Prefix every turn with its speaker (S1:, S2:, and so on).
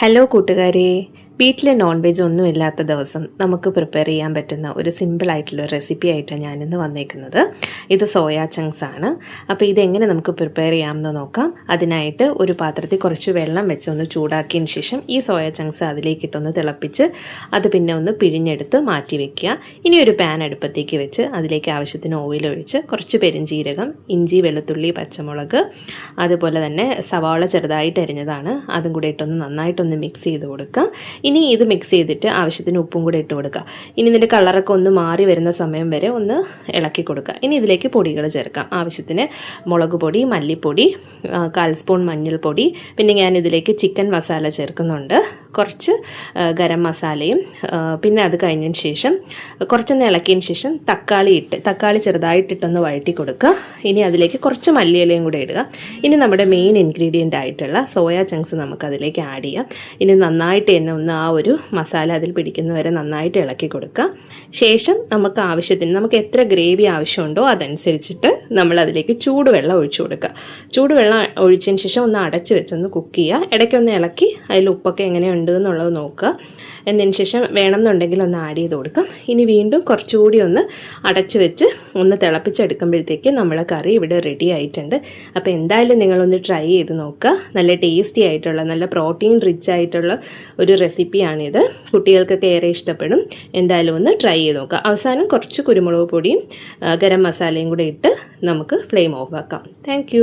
S1: Hello കൂട്ടുകാരെ, വീട്ടിൽ non veg ഒന്നും ഇല്ലാത്ത ദിവസം നമുക്ക് പ്രിപ്പയർ ചെയ്യാൻ പറ്റുന്ന ഒരു സിമ്പിളായിട്ടുള്ള റെസിപ്പി ആയിട്ടാണ് ഞാനിന്ന് വന്നേക്കുന്നത്. ഇത് സോയാ ചങ്ക്സ് ആണ്. അപ്പോൾ ഇതെങ്ങനെ നമുക്ക് പ്രിപ്പയർ ചെയ്യാമെന്ന് നോക്കാം. അതിനായിട്ട് ഒരു പാത്രത്തിൽ കുറച്ച് വെള്ളം വെച്ച് ഒന്ന് ചൂടാക്കിയതിന് ശേഷം ഈ സോയാ ചങ്ക്സ് അതിലേക്കിട്ടൊന്ന് തിളപ്പിച്ച് അത് പിന്നെ ഒന്ന് പിഴിഞ്ഞെടുത്ത് മാറ്റി വെക്കുക. ഇനി ഒരു പാൻ അടുപ്പത്തേക്ക് വെച്ച് അതിലേക്ക് ആവശ്യത്തിന് ഓയിൽ ഒഴിച്ച് കുറച്ച് പെരുംജീരകം, ഇഞ്ചി, വെളുത്തുള്ളി, പച്ചമുളക്, അതുപോലെ തന്നെ സവാള ചെറുതായിട്ട് അരിഞ്ഞതാണ്, അതും കൂടെ ഇട്ടൊന്ന് നന്നായിട്ടൊന്ന് മിക്സ് ചെയ്ത് കൊടുക്കുക. ഇനി ഇത് മിക്സ് ചെയ്തിട്ട് ആവശ്യത്തിന് ഉപ്പും കൂടെ ഇട്ട് കൊടുക്കുക. ഇനി ഇതിൻ്റെ കളറൊക്കെ ഒന്ന് മാറി വരുന്ന സമയം വരെ ഒന്ന് ഇളക്കി കൊടുക്കുക. ഇനി ഇതിലേക്ക് പൊടികൾ ചേർക്കാം. ആവശ്യത്തിന് മുളക് പൊടി, മല്ലിപ്പൊടി, 1/4 സ്പൂൺ മഞ്ഞൾപ്പൊടി, പിന്നെ ഞാനിതിലേക്ക് ചിക്കൻ മസാല ചേർക്കുന്നുണ്ട്, കുറച്ച് ഗരം മസാലയും, പിന്നെ അത് കഴിഞ്ഞതിന് ശേഷം കുറച്ചൊന്ന് ഇളക്കിയതിന് ശേഷം തക്കാളി ചെറുതായിട്ടിട്ടൊന്ന് വഴറ്റി കൊടുക്കുക. ഇനി അതിലേക്ക് കുറച്ച് മല്ലിയിലയും കൂടെ ഇടുക. ഇനി നമ്മുടെ മെയിൻ ഇൻഗ്രീഡിയൻ്റ് ആയിട്ടുള്ള സോയാ ചങ്ക്സ് നമുക്കതിലേക്ക് ആഡ് ചെയ്യാം. ഇനി നന്നായിട്ട് തന്നെ ഒന്ന് ആ ഒരു മസാല അതിൽ പിടിക്കുന്നവരെ നന്നായിട്ട് ഇളക്കി കൊടുക്കുക. ശേഷം നമുക്ക് എത്ര ഗ്രേവി ആവശ്യമുണ്ടോ അതനുസരിച്ചിട്ട് നമ്മൾ അതിലേക്ക് ചൂടുവെള്ളം ഒഴിച്ചു കൊടുക്കുക. ചൂടുവെള്ളം ഒഴിച്ചതിന് ശേഷം ഒന്ന് അടച്ച് വെച്ചൊന്ന് കുക്ക് ചെയ്യുക. ഇടയ്ക്കൊന്ന് ഇളക്കി അതിൽ ഉപ്പൊക്കെ എങ്ങനെയുണ്ട് എന്നുള്ളത് നോക്കുക. എന്നതിന് ശേഷം വേണമെന്നുണ്ടെങ്കിൽ ഒന്ന് ആഡ് ചെയ്ത് കൊടുക്കാം. ഇനി വീണ്ടും കുറച്ചുകൂടി ഒന്ന് അടച്ച് വെച്ച് ഒന്ന് തിളപ്പിച്ചെടുക്കുമ്പോഴത്തേക്ക് നമ്മളെ കറി ഇവിടെ റെഡി ആയിട്ടുണ്ട്. അപ്പോൾ എന്തായാലും നിങ്ങളൊന്ന് ട്രൈ ചെയ്ത് നോക്കുക. നല്ല ടേസ്റ്റി ആയിട്ടുള്ള, നല്ല പ്രോട്ടീൻ റിച്ച് ആയിട്ടുള്ള ഒരു റെസിപ്പിയാണിത്. കുട്ടികൾക്കൊക്കെ ഏറെ ഇഷ്ടപ്പെടും. എന്തായാലും ഒന്ന് ട്രൈ ചെയ്ത് നോക്കുക. അവസാനം കുറച്ച് കുരുമുളക് പൊടിയും ഗരം മസാലയും കൂടെ ഇട്ട് നമുക്ക് ഫ്ലെയിം ഓഫ് ആക്കാം. താങ്ക്